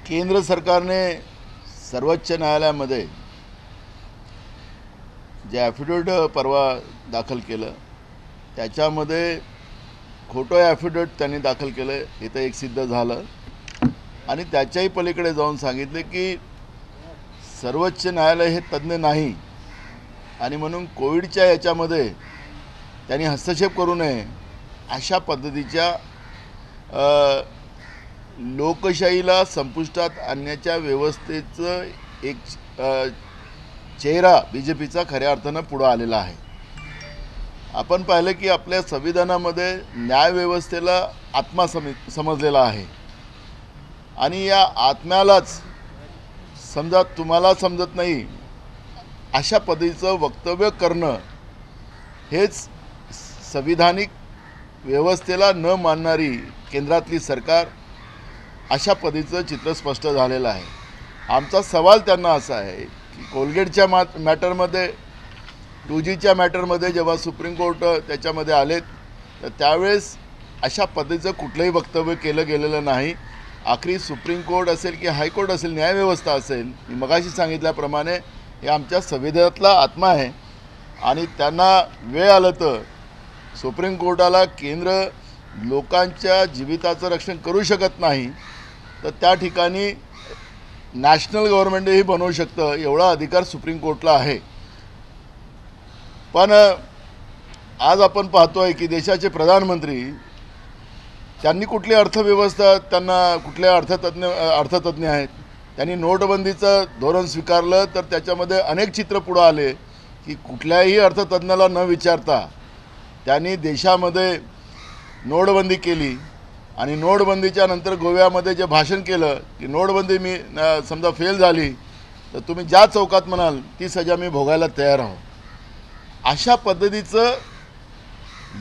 केंद्र सरकारने सर्वोच्च न्यायालयामध्ये जे ॲफिडेविट परवा दाखल केलं त्याच्यामध्ये खोटं ॲफिडेविट त्यांनी दाखल केलं इथं एक सिद्ध झालं आणि त्याच्याही पलीकडे जाऊन सांगितले की सर्वोच्च न्यायालय हे तज्ञ नाही आणि म्हणून कोविडच्या याच्यामध्ये त्यांनी हस्तक्षेप करू नये अशा पद्धतीच्या लोकशाहीला संपुष्टात आणण्याच्या व्यवस्थेचं एक चेहरा बीजेपीचा खऱ्या अर्थानं पुढे आलेला आहे। आपण पाहिलं की आपल्या संविधानामध्ये न्यायव्यवस्थेला आत्मा समजलेला आहे आणि या आत्म्यालाच समजा तुम्हाला समजत नाही अशा पद्धतीचं वक्तव्य करणं हेच संविधानिक व्यवस्थेला न मानणारी केंद्रातली सरकार अशा पद्धतीचं चित्र स्पष्ट झालेलं आहे। आमचा सवाल त्यांना असा आहे की कोलगेटच्या मॅटरमध्ये 2Gच्या मॅटरमध्ये जेव्हा सुप्रीम कोर्ट त्याच्यामध्ये आलेत तर त्यावेळेस अशा पद्धतीचं कुठलंही वक्तव्य केलं गेलेलं नाही। आखरी सुप्रीम कोर्ट असेल की हायकोर्ट असेल न्यायव्यवस्था असेल मी मगाशी सांगितल्याप्रमाणे हे आमच्या संविधानातला आत्मा आहे आणि त्यांना वेळ आलं तर सुप्रीम कोर्टाला केंद्र लोकांच्या जीविताचं रक्षण करू शकत नाही तर त्या ठिकाणी नॅशनल गव्हर्नमेंटही बनवू शकतं एवढा अधिकार सुप्रीम कोर्टला आहे। पण आज आपण पाहतोय की देशाचे प्रधानमंत्री त्यांनी कुठली अर्थव्यवस्था त्यांना कुठल्या अर्थतज्ञ आहेत त्यांनी नोटबंदीचं धोरण स्वीकारलं तर त्याच्यामध्ये अनेक चित्र पुढे आले की कुठल्याही अर्थतज्ञाला न विचारता त्यांनी देशामध्ये नोटबंदी केली आणि नोटबंदीच्या नंतर गोव्यामध्ये जे भाषण केलं की नोटबंदी मी समजा फेल झाली तर तुम्ही ज्या चौकात म्हणाल ती सजा मी भोगायला तयार आहो अशा पद्धतीचं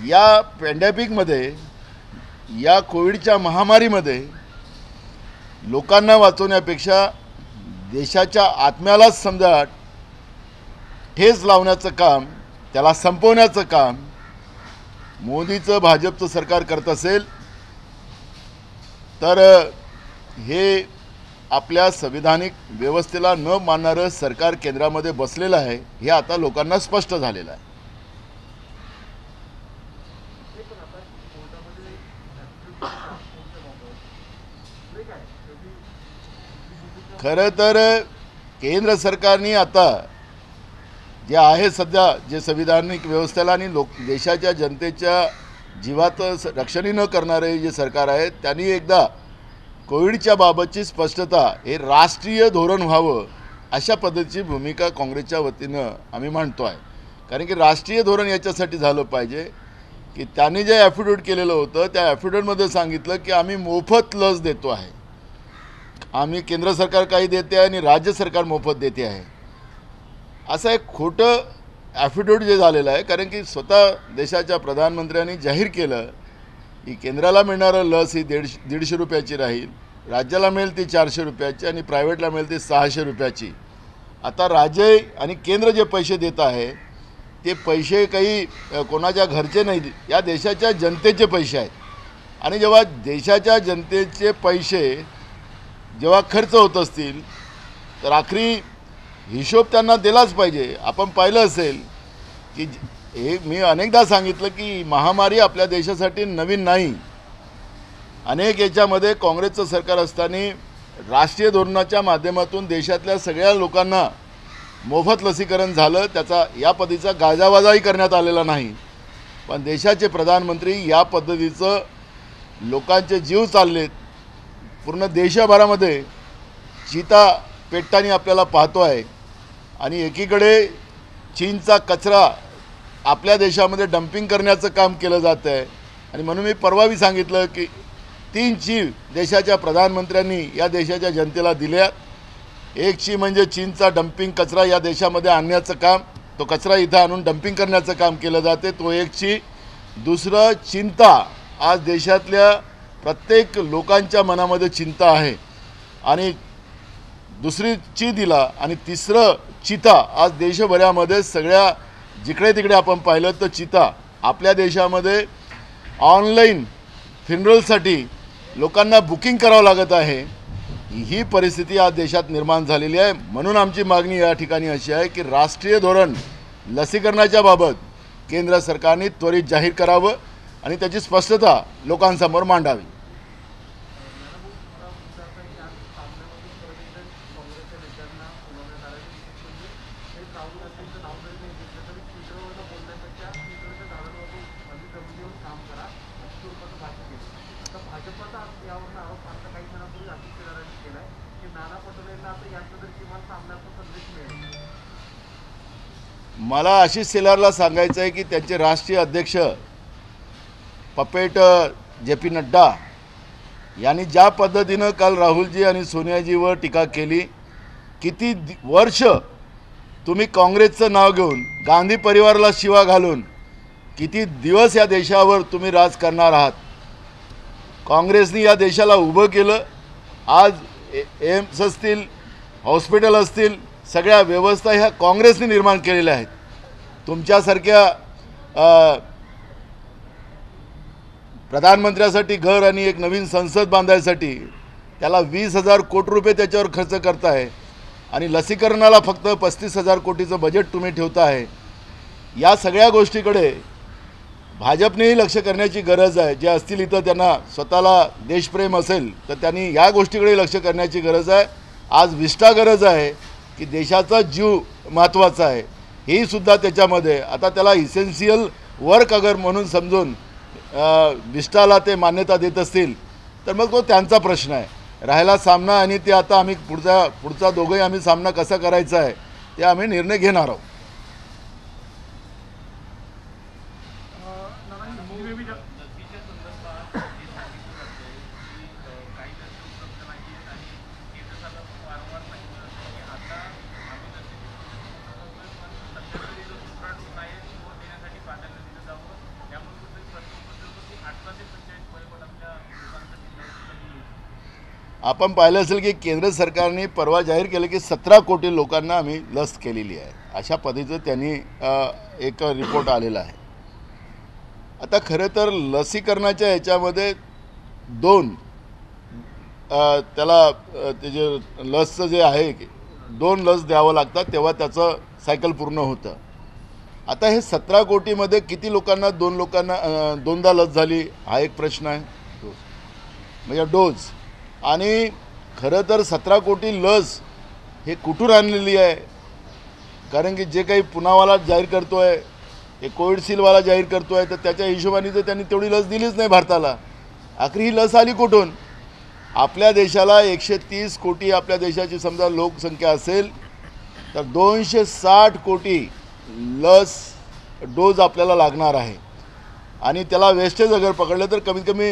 या पॅन्डेमिकमध्ये या कोविडच्या महामारीमध्ये लोकांना वाचवण्यापेक्षा देशाच्या आत्म्यालाच समजा ठेच लावण्याचं काम त्याला संपवण्याचं काम मोदीचं भाजपचं सरकार करत असेल तर हे आपल्या संविधानिक व्यवस्थेला न मानणारं सरकार केंद्रामध्ये बसलेलं आहे हे आता लोकांना स्पष्ट झालेलं आहे। खरं तर केंद्र सरकारने आता जे आहे सध्या जे संविधानिक व्यवस्थेला आणि देशाच्या जनतेच्या जीवाचं रक्षण न करणारे जे सरकार आहे त्यांनी एकदा कोविडच्या बाबतची स्पष्टता हे राष्ट्रीय धोरण व्हावं अशा पद्धतीची भूमिका काँग्रेसच्या वतीनं आम्ही मांडतो आहे। कारण की राष्ट्रीय धोरण याच्यासाठी झालं पाहिजे की त्यांनी जे ॲफिडेविट केलेलं होतं त्या ॲफिडेविटमध्ये सांगितलं की आम्ही मोफत लस देतो आहे आम्ही केंद्र सरकार काही देते आहे आणि राज्य सरकार मोफत देते आहे असं एक खोटं ॲफिडेविट जे झालेलं आहे। कारण की स्वतः देशाच्या प्रधानमंत्र्यांनी जाहीर केलं की केंद्राला मिळणारं लस ही 150 रुपयाची राहील राज्याला मिळेल ती 400 रुपयाची आणि प्रायव्हेटला मिळेल ती 600 रुपयाची। आता राज्य आणि केंद्र जे पैसे देत आहे ते पैसे काही कोणाच्या घरचे नाही या देशाच्या जनतेचे पैसे आहेत आणि जेव्हा देशाच्या जनतेचे पैसे जेव्हा खर्च होत असतील तर आखरी हिशोब त्यांना दिलाच पाहिजे। आपण पाहिलं असेल की हे मी अनेकदा सांगितलं की महामारी आपल्या देशासाठी नवीन नाही। अनेक याच्यामध्ये काँग्रेसचं सरकार असताना राष्ट्रीय धोरणाच्या माध्यमातून देशातल्या सगळ्या लोकांना मोफत लसीकरण झालं त्याचा या पद्धतीचा गाजावाजाही करण्यात आलेला नाही। पण देशाचे प्रधानमंत्री या पद्धतीचं लोकांचे जीव चाललेत पूर्ण देशभरामध्ये चिता पेटताना आपल्याला पाहतो आहे आणि एकीकडे चीनचा कचरा आपल्या देशामध्ये डंपिंग करण्याचं काम केलं जातं आहे आणि म्हणून मी परवाही सांगितलं की 3 चीव देशाच्या प्रधानमंत्र्यांनी या देशाच्या जनतेला दिल्या। एक ची म्हणजे चीनचा डंपिंग कचरा या देशामध्ये आणण्याचं काम तो कचरा इथं आणून डंपिंग करण्याचं काम केलं जाते तो एक ची। दुसरं चिंता आज देशातल्या प्रत्येक लोकांच्या मनामध्ये चिंता आहे आणि दुसरी ची दिला आणि तिसरं चिता आज देशभरामध्ये सगळ्या जिकडे तिकडे आपण पाहिलं तर चिता आपल्या देशामध्ये ऑनलाईन फ्युनरलसाठी लोकांना बुकिंग करावं लागत आहे ही परिस्थिती आज देशात निर्माण झालेली आहे। म्हणून आमची मागणी या ठिकाणी अशी आहे की राष्ट्रीय धोरण लसीकरणाच्या बाबत केंद्र सरकारने त्वरित जाहीर करावं आणि त्याची स्पष्टता लोकांसमोर मांडावी। मला आशिष शेलारला सांगायचं आहे की त्यांचे राष्ट्रीय अध्यक्ष पपेट जे.पी. नड्डा यांनी ज्या पद्धतीनं काल राहुलजी आणि सोनियाजीवर टीका केली, किती वर्ष तुम्ही काँग्रेसचं नाव घेऊन गांधी परिवाराला शिवा घालून किती दिवस या देशावर तुम्ही राज करणार आहात। काँग्रेसने या देशाला उभं केलं। आज एम्स असतील, हॉस्पिटल असतील, सगळ्या व्यवस्था ह्या काँग्रेसने निर्माण केलेल्या आहेत। तुमच्यासारख्या प्रधानमंत्र्यासाठी घर आणि एक नवीन संसद बांधायसाठी त्याला 20,000 कोटी रुपये त्याच्यावर खर्च करताय आणि लसीकरणाला फक्त 35,000 कोटीचं बजेट तुम्ही ठेवताय। या सगळ्या गोष्टीकडे भाजपनेही लक्ष करण्याची गरज आहे। जे असतील इथं त्यांना स्वतःला देशप्रेम असेल तर त्यांनी या गोष्टीकडे लक्ष करण्याची गरज आहे। आज विष्ठा गरज आहे की देशाचा जीव महत्त्वाचा आहे, ही सुद्धा त्याच्यामध्ये आता त्याला इसेन्शियल वर्क अगर म्हणून समजून विष्ठाला ते मान्यता देत असतील तर मग तो त्यांचा प्रश्न आहे। राहिला सामना आणि ते आता आम्ही पुढचा दोघंही आम्ही सामना कसा करायचा आहे ते आम्ही निर्णय घेणार आहोत। आपण पाहिलं असेल की केंद्र सरकारने परवा जाहीर केलं की 17 कोटी लोकांना आम्ही लस केलेली आहे, अशा पद्धतीचं त्यांनी एक रिपोर्ट आलेला आहे। आता खरं तर लसीकरणाच्या ह्याच्यामध्ये त्याला ते जे लसचं जे आहे 2 लस द्यावं लागतात तेव्हा त्याचं सायकल पूर्ण होतं। आता हे 17 कोटीमध्ये किती लोकांना दोनदा लस झाली हा एक प्रश्न आहे, म्हणजे डोज। आणि खरं तर 17 कोटी लस हे कुठून आणलेली आहे? कारण की जे काही पुनावाला जाहीर करतोय, हे कोविडशिल्डवाला जाहीर करतोय, तर त्याच्या हिशोबाने तर त्यांनी तेवढी लस दिलीच नाही भारताला। आखरी ही लस आली कुठून? आपल्या देशाला 130 कोटी आपल्या देशाची समजा लोकसंख्या असेल तर 260 कोटी लस डोज आपल्याला लागणार आहे आणि त्याला वेस्टेज अगर पकडलं तर कमीत कमी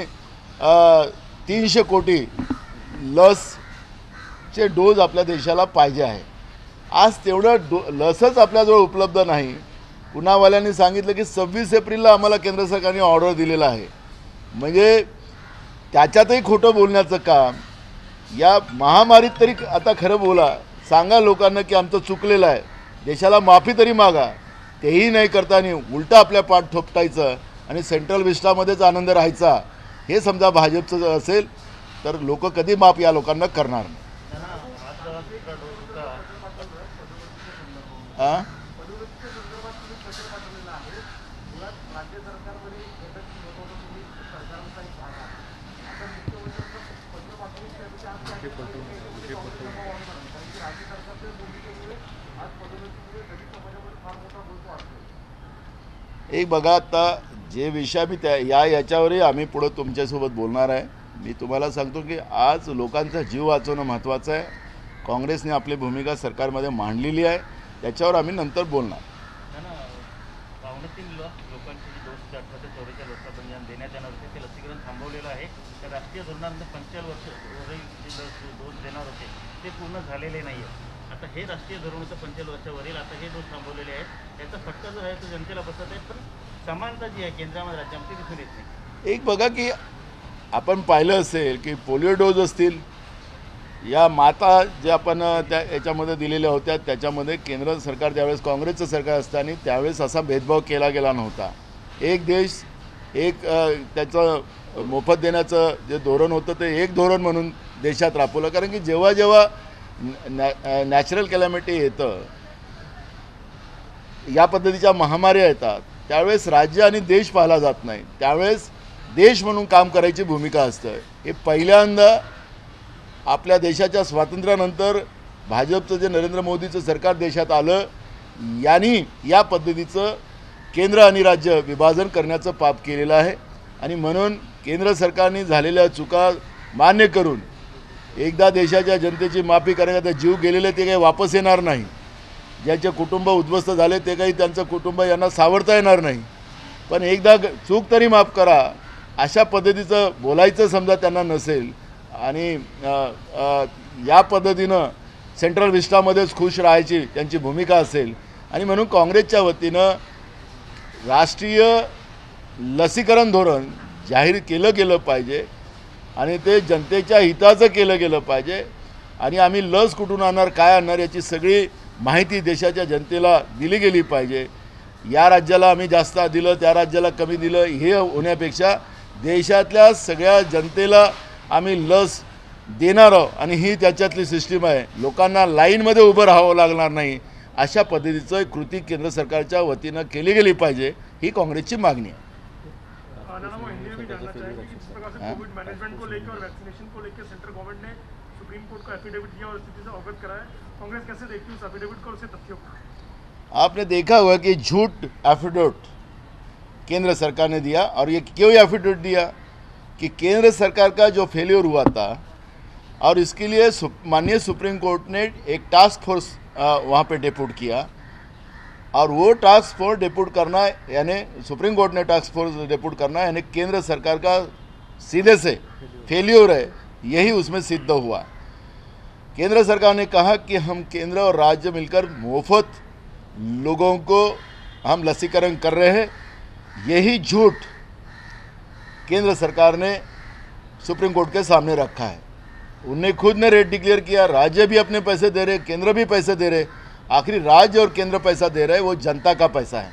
300 कोटी लसचे डोज आपल्या देशाला पाहिजे आहे। आज तेवढं लसच आपल्याजवळ उपलब्ध नाही। पुनावाल्यांनी सांगितलं की 26 एप्रिलला आम्हाला केंद्र सरकारने ऑर्डर दिलेला आहे, म्हणजे त्याच्यातही खोटं बोलण्याचं काम। या महामारीत तरी आता खरं बोला, सांगा लोकांना की आमचं चुकलेलं आहे, देशाला माफी तरी मागा। तेही नाही करताना उलटा आपल्या पाठ थोपटायचं आणि सेंट्रल विस्टामध्येच आनंद राहायचा, हे समजा भाजपचं असेल तर लोक कधी माफ या लोकांना करणार नाही। एक बघा, आता जे विषय मी याच्यावरही आम्ही पुढे तुमच्यासोबत बोलणार आहे। मी तुम्हाला सांगतो की आज लोकांचा जीव वाचवणं महत्त्वाचं आहे। काँग्रेसने आपली भूमिका सरकारमध्ये मांडलेली आहे, त्याच्यावर आम्ही नंतर बोलणार। लोकांची डोस 18 ते 44 वर्षापर्यंत देण्यात येणार होते, ते लसीकरण थांबवलेलं आहे। तर राष्ट्रीय धोरणामध्ये 45 वर्षावरील डोस देणार होते ते पूर्ण झालेले नाही आहे। आता हे राष्ट्रीय धोरण होतं 45 वर्षावरील, आता हे डोस थांबवलेले आहेत। याचा फटका जो आहे तो जनतेला बसत आहे, पण समानता जी आहे केंद्रामध्ये राज्यामध्ये दिसून येत नाही। एक बघा की आपण पाहिलं असेल की पोलिओ डोज असतील, या माता जे आपण त्या याच्यामध्ये दिलेल्या होत्या, त्याच्यामध्ये केंद्र सरकार ज्यावेळेस काँग्रेसचं सरकार असताना त्यावेळेस असा भेदभाव केला गेला नव्हता। एक देश एक त्याचं मोफत देण्याचं जे धोरण होतं ते एक धोरण म्हणून देशात राबवलं. कारण की जेव्हा जेव्हा नॅचरल कॅलॅमिटी येतं, या पद्धतीच्या महामाऱ्या येतात, त्यावेळेस राज्य आणि देश पाहिला जात नाही, त्यावेळेस देश म्हणून काम करायची भूमिका असतं. हे पहिल्यांदा आपल्या देशाच्या स्वातंत्र्यानंतर भाजपचं जे नरेंद्र मोदीचं सरकार देशात आलं, यांनी या पद्धतीचं केंद्र आणि राज्य विभाजन करण्याचं पाप केलेलं आहे. आणि म्हणून केंद्र सरकारने झालेल्या चुका मान्य करून एकदा देशाच्या जनतेची माफी करण्यात, जीव गेलेले ते काही वापस येणार नाही, ज्यांचे कुटुंब उद्ध्वस्त झाले ते काही त्यांचं कुटुंब यांना सावरता येणार नाही, पण एकदा चूक तरी माफ करा अशा पद्धतीचं बोलायचं समजा त्यांना नसेल आणि या पद्धतीनं सेंट्रल विस्टामध्येच खुश राहायची त्यांची भूमिका असेल. आणि म्हणून काँग्रेसच्या वतीनं राष्ट्रीय लसीकरण धोरण जाहीर केलं गेलं पाहिजे आणि ते जनतेच्या हिताचं केलं गेलं पाहिजे. आणि आम्ही लस कुठून आणणार, काय आणणार याची सगळी माहिती देशाच्या जनतेला दिली गेली पाहिजे. या राज्याला आम्ही जास्त दिलं, त्या राज्याला कमी दिलं, हे होण्यापेक्षा देशातल्या सगळ्या जनतेला आम्ही लस देणार आहोत आणि ही त्याच्यातली सिस्टीम आहे. लोकांना लाईनमध्ये उभं राहावं लागणार नाही, अशा पद्धतीचं कृती केंद्र सरकारच्या वतीनं केली गेली पाहिजे, ही काँग्रेसची मागणी आहे. कोविड मैनेजमेंट को लेकर और वैक्सीनेशन को लेकर सेंट्रल गवर्नमेंट ने सुप्रीम कोर्ट को एफिडेविट दिया और स्थिति से अवगत कराया. कांग्रेस कैसे देखती है उस एफिडेविट को और उसके तथ्यों को? आपने देखा होगा कि झूठ एफिडेविट केंद्र सरकार ने दिया. और ये क्यों एफिडेविट दिया कि केंद्र सरकार का जो फेल्योर हुआ था और इसके लिए माननीय सुप्रीम कोर्ट ने एक टास्क फोर्स वहाँ पे डेपुट किया और वो टास्क फोर्स डेपुट करना यानी सुप्रीम कोर्ट ने टास्क फोर्स डेपुट करना यानी केंद्र सरकार का सीधे से फेल्योर है, यही उसमें सिद्ध हुआ. केंद्र सरकार ने कहा कि हम केंद्र और राज्य मिलकर मुफ्त लोगों को हम लसीकरण कर रहे हैं. यही झूठ केंद्र सरकार ने सुप्रीम कोर्ट के सामने रखा है. उनने खुद ने रेट डिक्लेयर किया, राज्य भी अपने पैसे दे रहे, केंद्र भी पैसे दे रहे. आखिरी राज्य और केंद्र पैसा दे रहे हैं, वो जनता का पैसा है.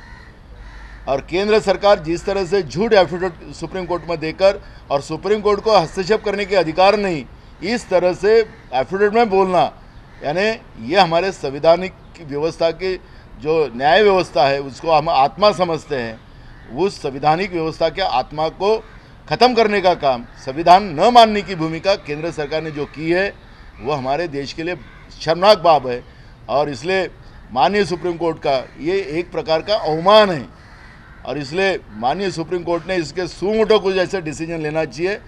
और केंद्र सरकार जिस तरह से झूठ एफिडेविट सुप्रीम कोर्ट में देकर और सुप्रीम कोर्ट को हस्तक्षेप करने के अधिकार नहीं, इस तरह से एफिडेविट में बोलना, यानी ये हमारे संवैधानिक व्यवस्था की जो न्याय व्यवस्था है उसको हम आत्मा समझते हैं. उस संवैधानिक व्यवस्था के आत्मा को ख़त्म करने का काम, संविधान न मानने की भूमिका केंद्र सरकार ने जो की है वो हमारे देश के लिए शर्मनाक बात है. और इसलिए माननीय सुप्रीम कोर्ट का ये एक प्रकार का अवमान है और इसलिए माननीय सुप्रीम कोर्ट ने इसके सुमोटो कुछ ऐसे डिसीजन लेना चाहिए.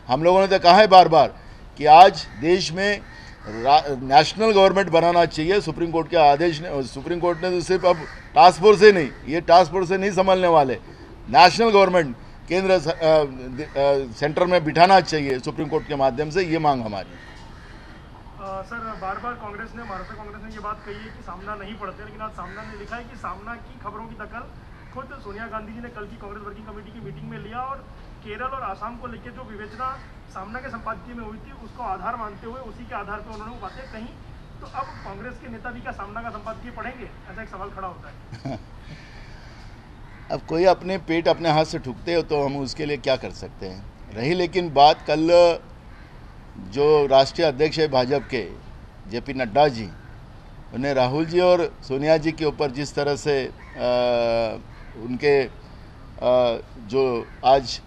हम लोगों ने तो कहा है बार बार कि आज देश में नेशनल गवर्नमेंट बनाना चाहिए. सुप्रीम कोर्ट के आदेश ने, सुप्रीम कोर्ट ने तो सिर्फ अब टास्क फोर्स से नहीं, ये टास्क फोर्स से नहीं संभालने वाले, नेशनल गवर्नमेंट केंद्र सेंटर में बिठाना चाहिए सुप्रीम कोर्ट के माध्यम से, ये मांग हमारी. सर बार बार कांग्रेस ने, महाराष्ट्र कांग्रेस ने ये बात कही है कि सामना नहीं पढ़ते, लेकिन आज सामना ने लिखा है कि सामना की खबरों की दखल खुद सोनिया गांधी जी ने कल की कांग्रेस वर्किंग कमेटी की मीटिंग में लिया और केरल और आसाम को लेकर जो विवेचना सामना के संपादकीय में हुई थी उसको आधार मानते हुए उसी के आधार पर उन्होंने वो बातें कही. तो अब कांग्रेस के नेता भी क्या सामना का संपादकीय पढ़ेंगे, ऐसा एक सवाल खड़ा होता है. अब कोई अपने पेट अपने हाथ से ठुकते हो तो हम उसके लिए क्या कर सकते हैं. रही लेकिन बात कल जो राष्ट्रीय अध्यक्ष है भाजपा के जेपी नड्डा जी, उन्हें राहुल जी और सोनिया जी के ऊपर जिस तरह से उनके जो आज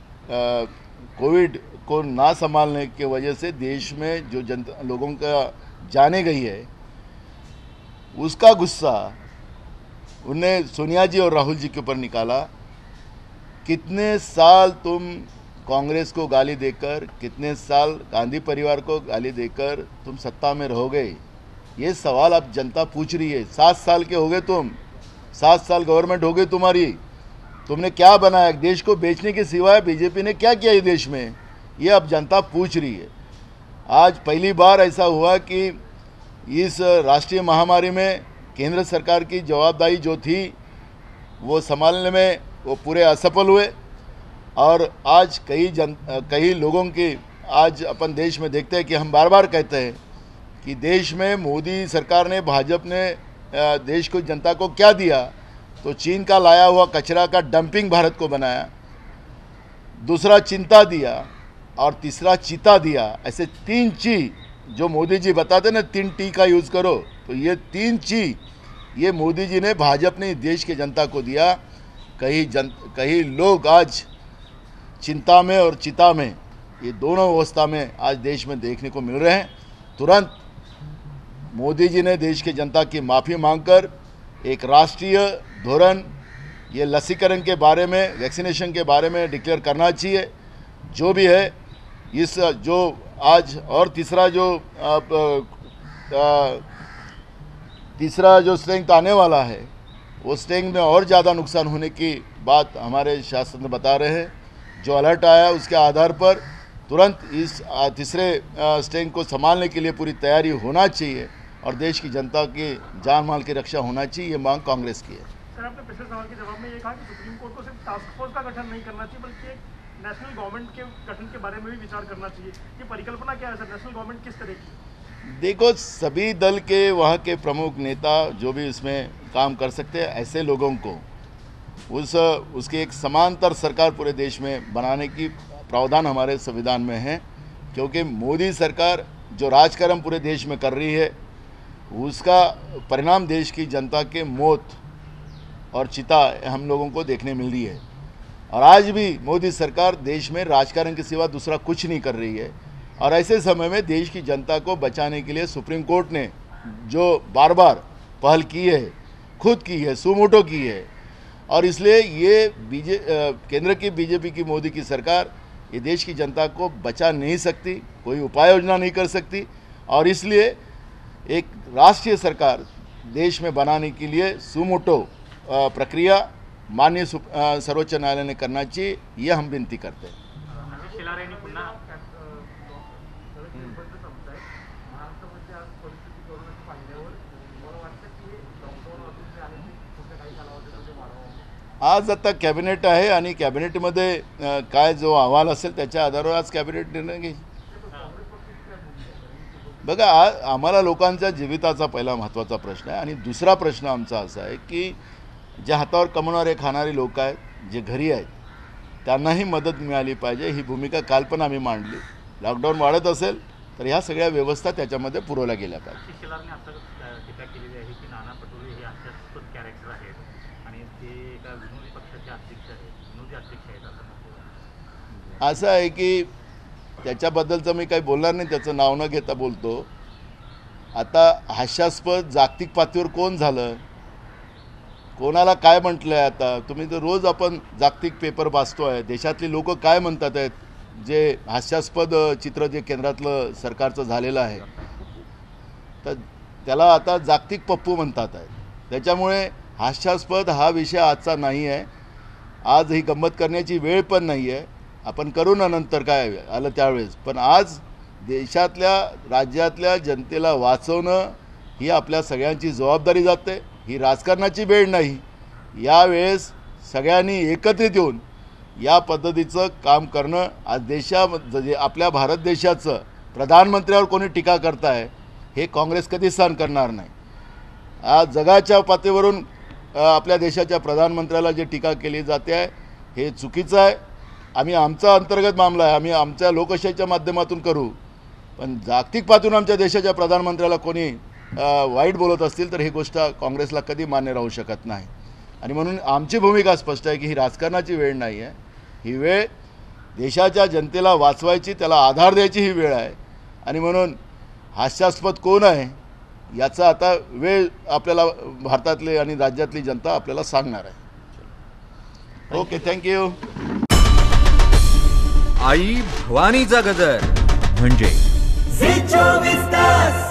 कोविड को ना संभालने के वजह से देश में जो जनता लोगों का जाने गई है, उसका गुस्सा उन्हें सोनिया जी और राहुल जी के ऊपर निकाला. कितने साल तुम कांग्रेस को गाली देकर, कितने साल गांधी परिवार को गाली देकर तुम सत्ता में रहोगे, ये सवाल अब जनता पूछ रही है. 7 साल के हो गए तुम, 7 साल गवर्नमेंट हो गई तुम्हारी, तुमने क्या बनाया, देश को बेचने के सिवाय बीजेपी ने क्या किया ये देश में, ये अब जनता पूछ रही है. आज पहली बार ऐसा हुआ कि इस राष्ट्रीय महामारी में केंद्र सरकार की जवाबदारी जो थी वो संभालने में वो पूरे असफल हुए. और आज कई लोगों की आज अपन देश में देखते हैं कि हम बार बार कहते हैं कि देश में मोदी सरकार ने, भाजपा ने देश को, जनता को क्या दिया, तो चीन का लाया हुआ कचरा का डंपिंग भारत को बनाया. दूसरा चिंता दिया और तीसरा चिता दिया। ऐसे 3 ची जो मोदी जी बताते ना 3 टी का यूज़ करो, तो ये 3 ची ये मोदी जी ने भाजपा ने देश की जनता को दिया। कई लोग आज चिंता में और चिता में, ये दोनों अवस्था में आज देश में देखने को मिल रहे हैं। तुरंत मोदी जी ने देश की जनता की माफ़ी मांगकर एक राष्ट्रीय धोरण ये लसीकरण के बारे में, वैक्सीनेशन के बारे में डिक्लेयर करना चाहिए। जो भी है इस जो आज और तीसरा जो स्ट्रेंथ आने वाला है, वो स्ट्रेंथ में और ज़्यादा नुकसान होने की बात हमारे शासन बता रहे हैं। जो अलर्ट आया उसके आधार पर तुरंत इस तीसरे स्ट्रेंथ को संभालने के लिए पूरी तैयारी होना चाहिए और देश की जनता की जान माल की रक्षा होना चाहिए। ये मांग कांग्रेस की है। सर, आपने पिछले सवाल के जवाब में ये कहा कि सुप्रीम कोर्ट को सिर्फ टास्क फोर्स का गठन नहीं करना चाहिए बल्कि एक नेशनल गवर्नमेंट के गठन के बारे में भी विचार करना चाहिए। ये परिकल्पना क्या है सर, नेशनल गवर्नमेंट किस तरह की? देखो, सभी दल के वहाँ के प्रमुख नेता जो भी इसमें काम कर सकते हैं, ऐसे लोगों को उसकी एक समांतर सरकार पूरे देश में बनाने की प्रावधान हमारे संविधान में है। क्योंकि मोदी सरकार जो राजकारण पूरे देश में कर रही है, उसका परिणाम देश की जनता के मौत और चिता हम लोगों को देखने मिल रही है। और आज भी मोदी सरकार देश में राजकारण के सिवा दूसरा कुछ नहीं कर रही है। और ऐसे समय में देश की जनता को बचाने के लिए सुप्रीम कोर्ट ने जो बार बार पहल की है, खुद की है, सुमोटो की है। और इसलिए ये केंद्र की बीजेपी की मोदी की सरकार ये देश की जनता को बचा नहीं सकती, कोई उपाय योजना नहीं कर सकती। और इसलिए एक राष्ट्रीय सरकार देश में बनाने के लिए सुमोटो प्रक्रिया माननीय सर्वोच्च न्यायालय ने करना चाहिए, ये हम विनती करते हैं। आज आता कॅबिनेट आहे आणि कॅबिनेटमध्ये काय जो अहवाल असेल त्याच्या आधारावर आज कॅबिनेट निर्णय घेईल। बघा, आम्हाला लोकांच्या जीविताचा पहिला महत्त्वाचा प्रश्न आहे आणि दुसरा प्रश्न आमचा असा आहे की जे हातावर कमवणारे खाणारे लोक आहेत, जे घरी आहेत, त्यांनाही मदत मिळाली पाहिजे। ही भूमिका काल पण आम्ही मांडली। लॉकडाऊन वाढत असेल तर ह्या सगळ्या व्यवस्था त्याच्यामध्ये पुरवल्या गेल्या पाहिजे। शिलारने आता टीका केलेली आहे की नाना पटोले हे हास्यास्पद कॅरेक्टर आहेत आणि ते एका विनोदी पक्षाचे अध्यक्ष आहेत, विनोदी अध्यक्ष आहेत असं. असं आहे की त्याच्याबद्दलचं मी काही बोलणार नाही, त्याचं नाव न घेता बोलतो। आता हास्यास्पद जागतिक पातळीवर कोण झालं, कोणाला काय म्हटलं आहे, आता तुम्ही तर रोज आपण जागतिक पेपर वाचतो आहे, देशातली लोक काय म्हणतात आहेत, जे हास्यास्पद चित्र जे केंद्रातलं सरकारचं झालेलं आहे तर त्याला आता जागतिक पप्पू म्हणतात आहे। त्याच्यामुळे हास्यास्पद हा विषय आजचा नाही आहे। आज ही गंमत करण्याची वेळ पण नाही आहे। आपण करू ना नंतर काय आलं त्यावेळेस, पण आज देशातल्या राज्यातल्या जनतेला वाचवणं ही आपल्या सगळ्यांची जबाबदारी जाते। ही राजकारणाची वेळ नाही। यावेळेस सगळ्यांनी एकत्रित येऊन या पद्धतीचं काम करणं, आज आपल्या भारत देशाचं प्रधानमंत्र्यावर कोणी टीका करताय हे काँग्रेस कधी सहन करणार नाही। आज जगाच्या पातळीवरून आपल्या देशाच्या प्रधानमंत्र्याला जे टीका केली जाते आहे हे चुकीचं आहे। आम्ही आमचा अंतर्गत मामला आहे, आम्ही आमच्या लोकशाहीच्या माध्यमातून करू, पण जागतिक पातळीवर आमच्या देशाच्या प्रधानमंत्र्याला कोणी वाईट बोलत असतील तर ही गोष्ट काँग्रेसला कधी मान्य राहू शकत नाही। आणि म्हणून आमची भूमिका स्पष्ट आहे की ही राजकारणाची वेळ नाही आहे। ही वेळ देशाच्या जनतेला वाचवायची, त्याला आधार द्यायची ही वेळ आहे। आणि म्हणून हास्यास्पद कोण आहे याचा आता वेळ आपल्याला भारतातले आणि राज्यातली जनता आपल्याला सांगणार आहे। Okay, thank you. आई भवानीचा गजर म्हणजे झी 24 तास।